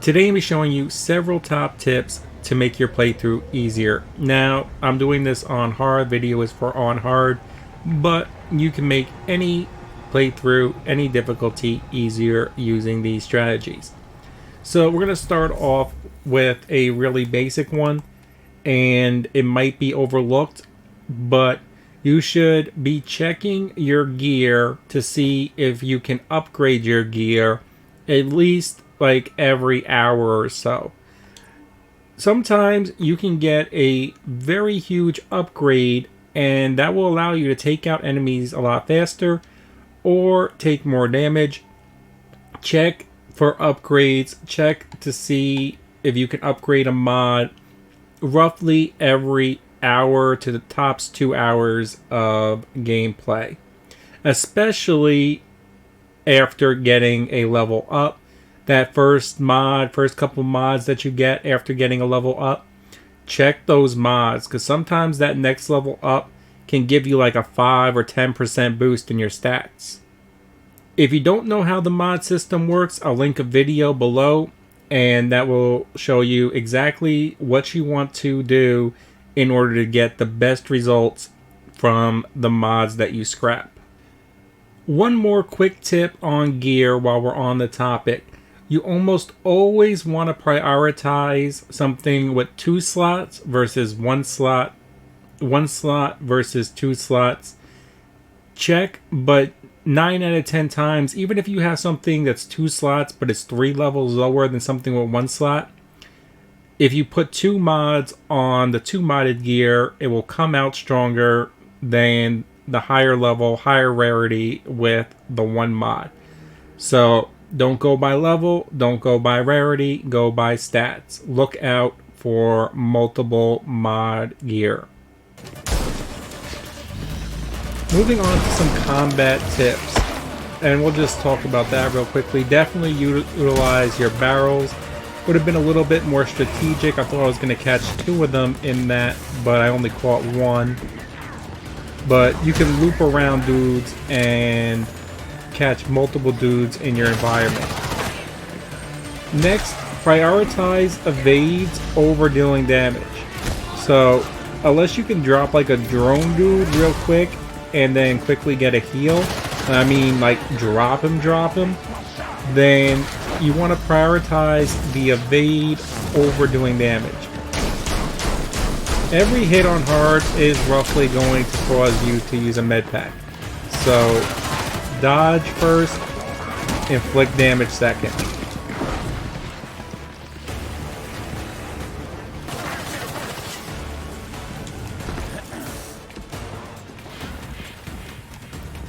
Today I'm going to be showing you several top tips to make your playthrough easier. Now, I'm doing this on hard, video is for on hard, but you can make any playthrough, any difficulty easier using these strategies. So we're going to start off with a really basic one, and it might be overlooked, but you should be checking your gear to see if you can upgrade your gear at least like every hour or so. Sometimes you can get a very huge upgrade, and that will allow you to take out enemies a lot faster or take more damage. Check for upgrades. Check to see if you can upgrade a mod roughly every hour to the tops 2 hours of gameplay, especially after getting a level up. That first couple mods that you get after getting a level up, check those mods, because sometimes that next level up can give you like a 5 or 10% boost in your stats. If you don't know how the mod system works, I'll link a video below, and that will show you exactly what you want to do in order to get the best results from the mods that you scrap. One more quick tip on gear while we're on the topic. You almost always want to prioritize something with 2 slots versus 1 slot, 1 slot versus 2 slots. Check, but 9 out of 10 times, even if you have something that's 2 slots but it's 3 levels lower than something with 1 slot, if you put 2 mods on the 2 modded gear, it will come out stronger than the higher level, higher rarity with the 1 mod. So don't go by level, don't go by rarity, go by stats. Look out for multiple mod gear. Moving on to some combat tips, and we'll just talk about that real quickly. Definitely utilize your barrels. Would have been a little bit more strategic. I thought I was going to catch 2 of them in that, but I only caught 1. But you can loop around dudes and catch multiple dudes in your environment. Next, prioritize evades over dealing damage. So unless you can drop like a drone dude real quick and then quickly get a heal, I mean like drop him, then you want to prioritize the evade over doing damage. Every hit on hard is roughly going to cause you to use a med pack. So dodge first, inflict damage second.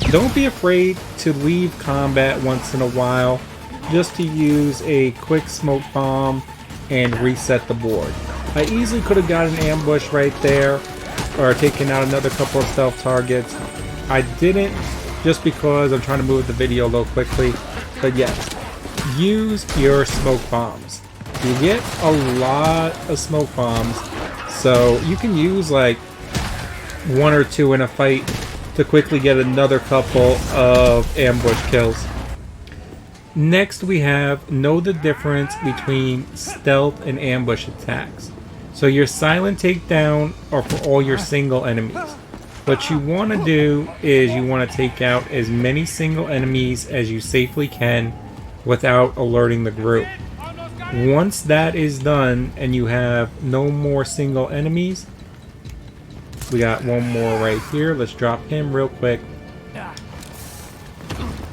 Don't be afraid to leave combat once in a while just to use a quick smoke bomb and reset the board. I easily could have got an ambush right there or taken out another couple of stealth targets. I didn't, just because I'm trying to move the video a little quickly. But yes, use your smoke bombs. You get a lot of smoke bombs, so you can use like 1 or 2 in a fight to quickly get another couple of ambush kills. Next we have know the difference between stealth and ambush attacks. So your silent takedown are for all your single enemies. What you want to do is you want to take out as many single enemies as you safely can without alerting the group. Once that is done and you have no more single enemies, we got one more right here. Let's drop him real quick.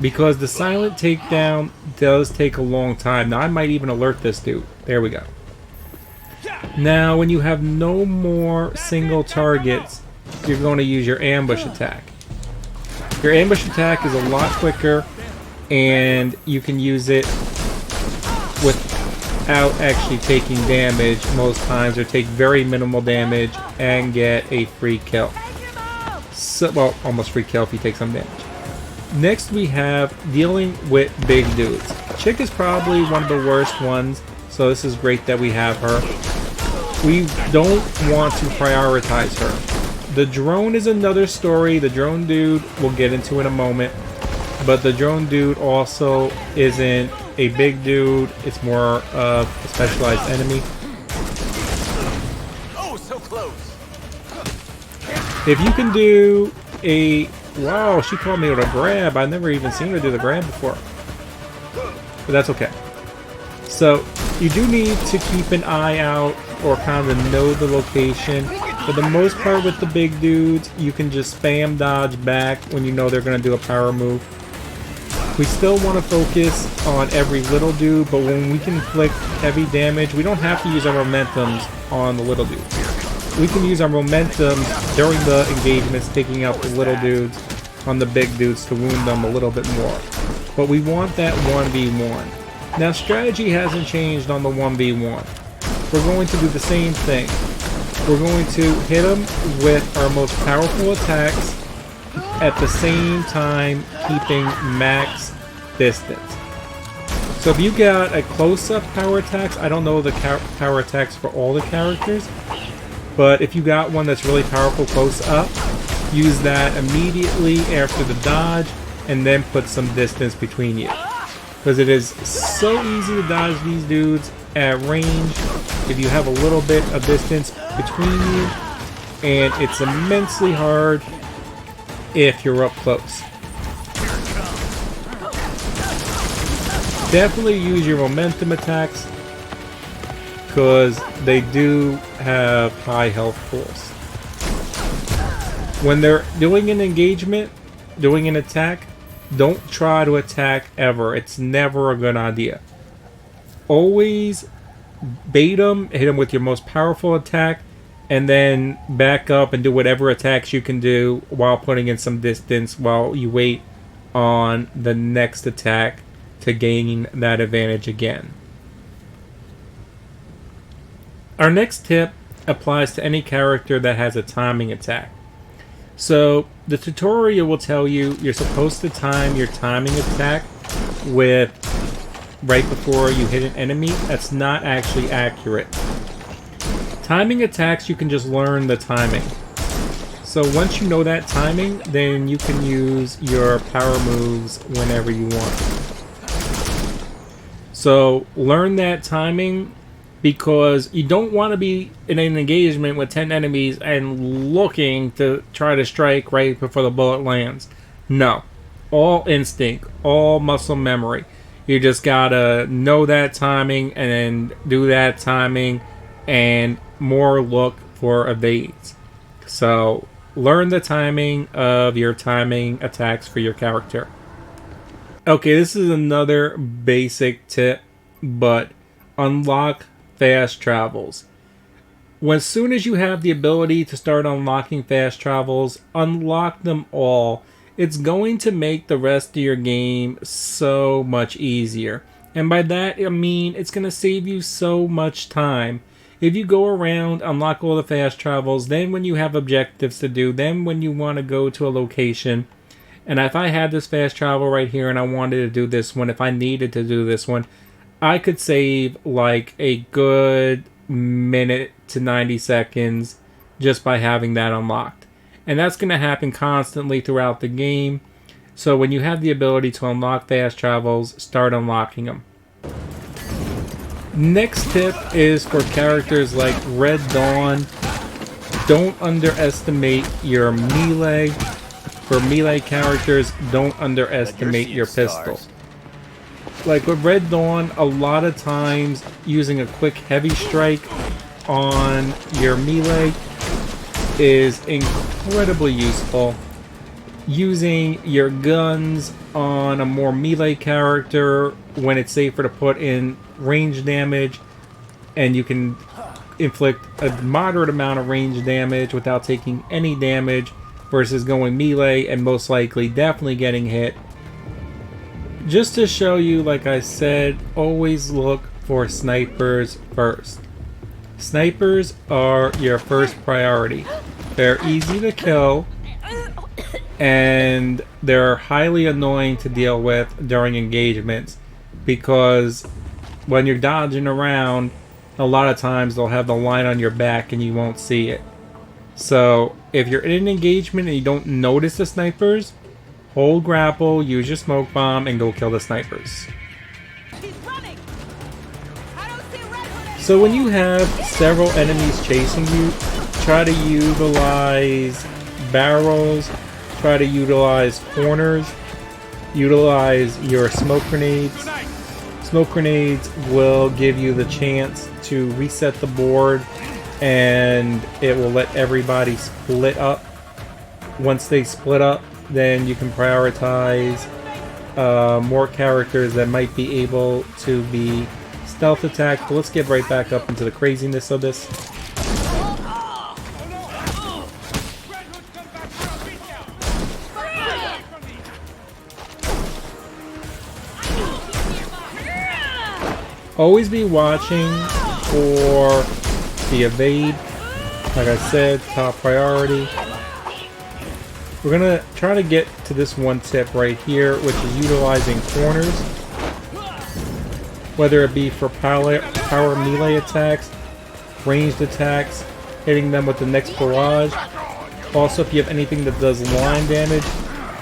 Because the silent takedown does take a long time. Now I might even alert this dude. There we go. Now when you have no more single targets, you're going to use your ambush attack. Your ambush attack is a lot quicker, and you can use it without actually taking damage most times, or take very minimal damage and get a free kill. So, well, almost free kill if you take some damage. Next we have dealing with big dudes. Chick is probably one of the worst ones, so this is great that we have her. We don't want to prioritize her. The drone is another story. The drone dude we'll get into in a moment, but the drone dude also isn't a big dude, it's more of a specialized enemy. Oh, so close. If you can do a... Wow, she called me with a grab. I've never even seen her do the grab before. But that's okay. So, you do need to keep an eye out or kind of know the location. For the most part with the big dudes, you can just spam dodge back when you know they're going to do a power move. We still want to focus on every little dude, but when we can inflict heavy damage, we don't have to use our momentums on the little dudes. We can use our momentum during the engagements, taking out the little dudes on the big dudes to wound them a little bit more. But we want that 1v1. Now, strategy hasn't changed on the 1v1. We're going to do the same thing. We're going to hit them with our most powerful attacks at the same time keeping max distance. So if you got a close-up power attacks, I don't know the power attacks for all the characters, but if you got one that's really powerful close up, use that immediately after the dodge and then put some distance between you. Because it is so easy to dodge these dudes at range if you have a little bit of distance between you, and it's immensely hard if you're up close. Definitely use your momentum attacks because they do have high health pools. When they're doing an engagement, doing an attack, don't try to attack ever. It's never a good idea. Always bait them, hit them with your most powerful attack, and then back up and do whatever attacks you can do while putting in some distance while you wait on the next attack to gain that advantage again. Our next tip applies to any character that has a timing attack. So the tutorial will tell you you're supposed to time your timing attack with right before you hit an enemy. That's not actually accurate. Timing attacks, you can just learn the timing. So once you know that timing, then you can use your power moves whenever you want. So learn that timing, because you don't want to be in an engagement with 10 enemies and looking to try to strike right before the bullet lands. No. All instinct, all muscle memory. You just gotta know that timing and then do that timing and more look for evades. So learn the timing of your timing attacks for your character. Okay, this is another basic tip, but unlock fast travels. As soon as you have the ability to start unlocking fast travels, unlock them all. It's going to make the rest of your game so much easier. And by that, I mean it's going to save you so much time. If you go around, unlock all the fast travels, then when you have objectives to do, then when you want to go to a location, and if I had this fast travel right here and I wanted to do this one, if I needed to do this one, I could save like a good minute to 90 seconds just by having that unlocked. And that's going to happen constantly throughout the game. So when you have the ability to unlock fast travels, start unlocking them. Next tip is for characters like Red Dawn. Don't underestimate your melee. For melee characters, don't underestimate your pistol. Like with Red Dawn, a lot of times using a quick heavy strike on your melee is incredibly useful. Using your guns on a more melee character when it's safer to put in range damage, and you can inflict a moderate amount of range damage without taking any damage versus going melee and most likely definitely getting hit. Just to show you, like I said, always look for snipers first. Snipers are your first priority. They're easy to kill, and they're highly annoying to deal with during engagements, because when you're dodging around, a lot of times they'll have the line on your back and you won't see it. So if you're in an engagement and you don't notice the snipers, hold grapple, use your smoke bomb, and go kill the snipers. So when you have several enemies chasing you, try to utilize barrels, try to utilize corners, utilize your smoke grenades. Smoke grenades will give you the chance to reset the board, and it will let everybody split up. Once they split up, then you can prioritize more characters that might be able to be stealth attacked. But let's get right back up into the craziness of this. Always be watching for the evade. Like I said, top priority. We're gonna try to get to this one tip right here, which is utilizing corners. Whether it be for power melee attacks, ranged attacks, hitting them with the next barrage. Also, if you have anything that does line damage,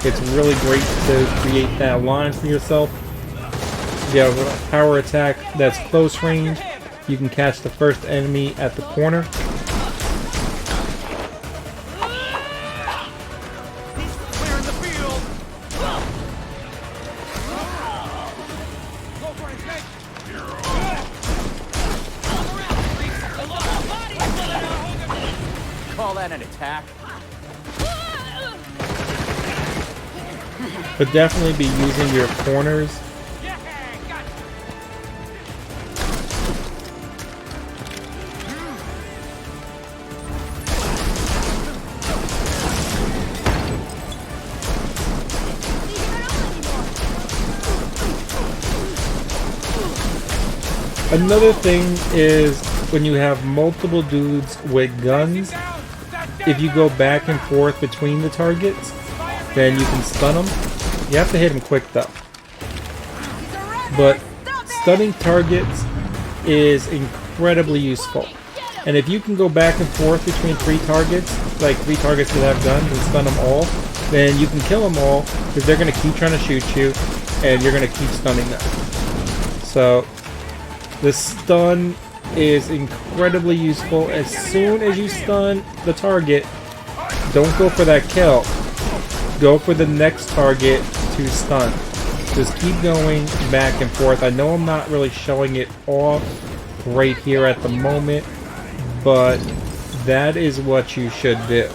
it's really great to create that line for yourself. If you have a power attack that's close range, you can catch the first enemy at the corner. Call that an attack? But definitely be using your corners. Another thing is when you have multiple dudes with guns, if you go back and forth between the targets, then you can stun them. You have to hit them quick though. But stunning targets is incredibly useful. And if you can go back and forth between three targets, like three targets that have guns, and stun them all, then you can kill them all because they're going to keep trying to shoot you and you're going to keep stunning them. So the stun is incredibly useful. As soon as you stun the target, don't go for that kill. Go for the next target to stun. Just keep going back and forth. I know I'm not really showing it off right here at the moment, but that is what you should do.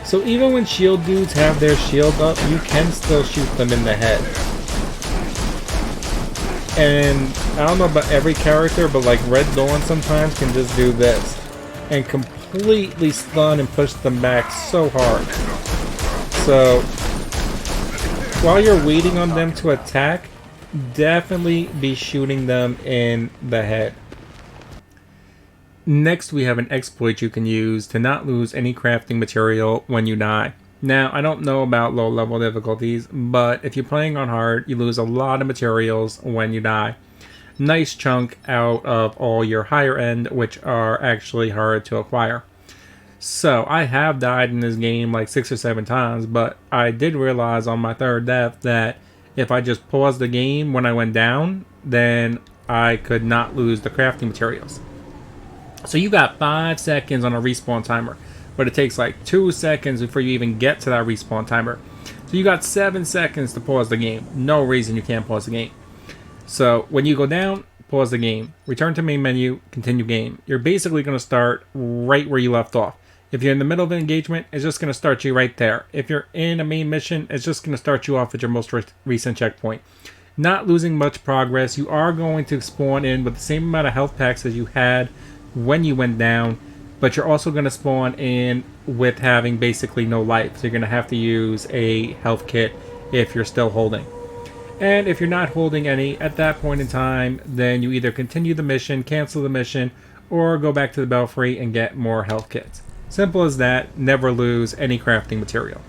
So even when shield dudes have their shield up, you can still shoot them in the head. And I don't know about every character, but like Red Dawn sometimes can just do this and completely stun and push them back so hard. So while you're waiting on them to attack, definitely be shooting them in the head. Next, we have an exploit you can use to not lose any crafting material when you die. Now, I don't know about low level difficulties, but if you're playing on hard, you lose a lot of materials when you die. Nice chunk out of all your higher end, which are actually hard to acquire. So, I have died in this game like 6 or 7 times, but I did realize on my third death that if I just paused the game when I went down, then I could not lose the crafting materials. So you got 5 seconds on a respawn timer, but it takes like 2 seconds before you even get to that respawn timer. So you got 7 seconds to pause the game. No reason you can't pause the game. So when you go down, pause the game, return to main menu, continue game. You're basically going to start right where you left off. If you're in the middle of an engagement, it's just going to start you right there. If you're in a main mission, it's just going to start you off at your most recent checkpoint. Not losing much progress. You are going to spawn in with the same amount of health packs as you had when you went down, but you're also going to spawn in with having basically no life. So you're going to have to use a health kit if you're still holding. And if you're not holding any at that point in time, then you either continue the mission, cancel the mission, or go back to the Belfry and get more health kits. Simple as that. Never lose any crafting material.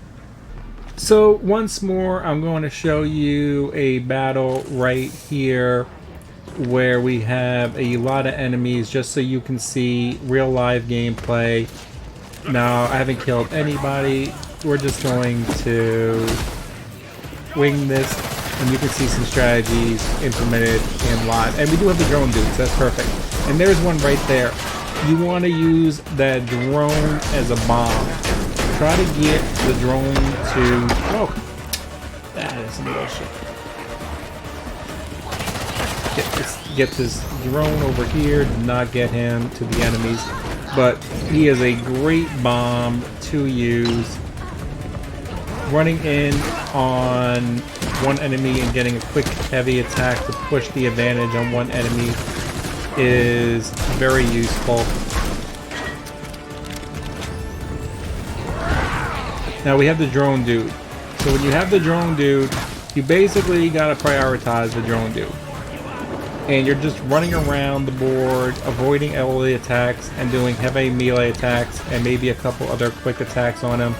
So once more, I'm going to show you a battle right here where we have a lot of enemies just so you can see real live gameplay. Now, I haven't killed anybody. We're just going to wing this, and you can see some strategies implemented in live. And we do have the drone dudes. That's perfect. And there's one right there. You want to use that drone as a bomb. Try to get the drone to... Oh, that is some bullshit. Get this drone over here. Do not get him to the enemies. But he is a great bomb to use. Running in on one enemy and getting a quick heavy attack to push the advantage on one enemy is very useful. Now we have the drone dude. So when you have the drone dude, you basically gotta prioritize the drone dude. And you're just running around the board, avoiding AoE attacks and doing heavy melee attacks and maybe a couple other quick attacks on him.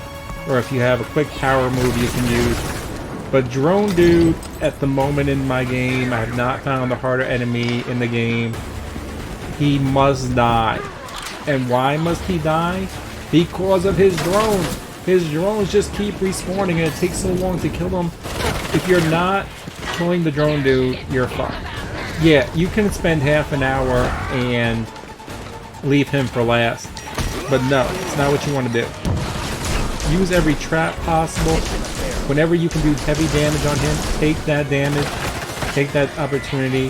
Or if you have a quick power move you can use. But drone dude, at the moment in my game, I have not found a harder enemy in the game. He must die. And why must he die? Because of his drones. His drones just keep respawning and it takes so long to kill them. If you're not killing the drone dude, you're fucked. Yeah, you can spend half an hour and leave him for last. But no, it's not what you want to do. Use every trap possible. Whenever you can do heavy damage on him, take that damage. Take that opportunity.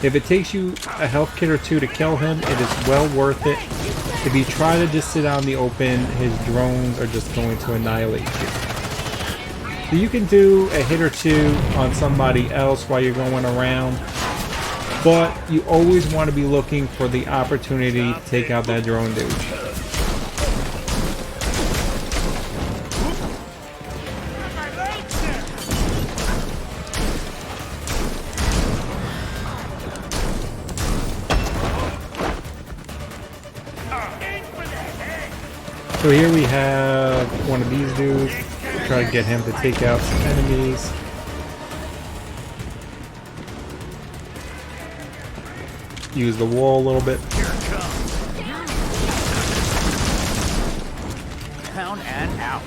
If it takes you a health kit or two to kill him, it is well worth it. If you try to just sit out in the open, his drones are just going to annihilate you. So you can do a hit or two on somebody else while you're going around, but you always want to be looking for the opportunity to take out that drone dude. So here we have one of these dudes. Try to get him to take out some enemies. Use the wall a little bit. Down and out.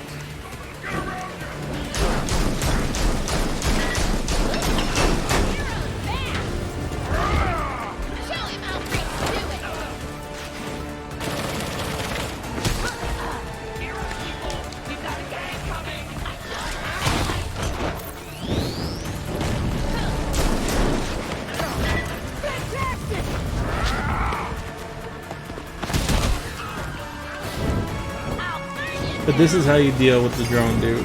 But this is how you deal with the drone dude.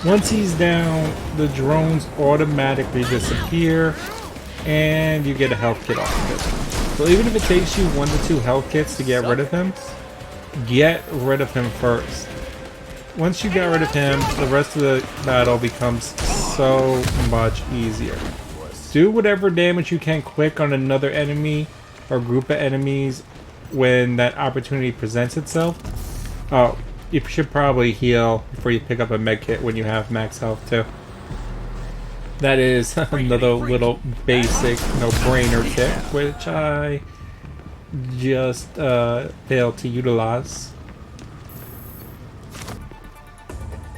Once he's down, the drones automatically disappear and you get a health kit off of it. So even if it takes you 1 to 2 health kits to get rid of him, get rid of him first. Once you get rid of him, the rest of the battle becomes so much easier. Do whatever damage you can quick on another enemy or group of enemies when that opportunity presents itself. Oh, you should probably heal before you pick up a med kit when you have max health too. That is another little basic no-brainer tip, which I just failed to utilize.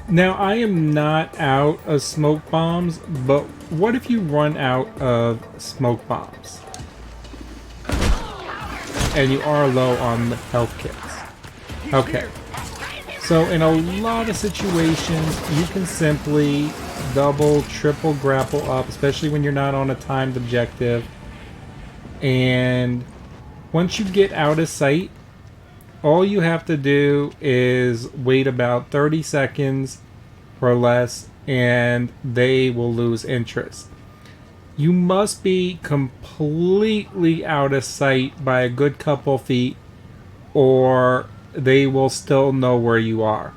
Now, I am not out of smoke bombs, but what if you run out of smoke bombs? And you are low on health kits. Okay. So in a lot of situations, you can simply double, triple grapple up, especially when you're not on a timed objective. And once you get out of sight, all you have to do is wait about 30 seconds or less, and they will lose interest. You must be completely out of sight by a good couple feet, or they will still know where you are.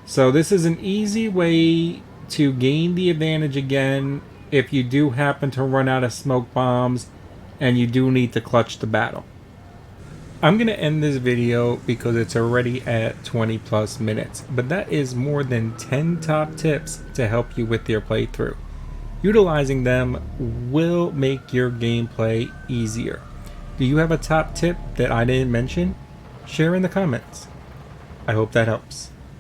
So this is an easy way to gain the advantage again if you do happen to run out of smoke bombs and you do need to clutch the battle. I'm going to end this video because it's already at 20 plus minutes, but that is more than 10 top tips to help you with your playthrough. Utilizing them will make your gameplay easier. Do you have a top tip that I didn't mention? Share in the comments. I hope that helps.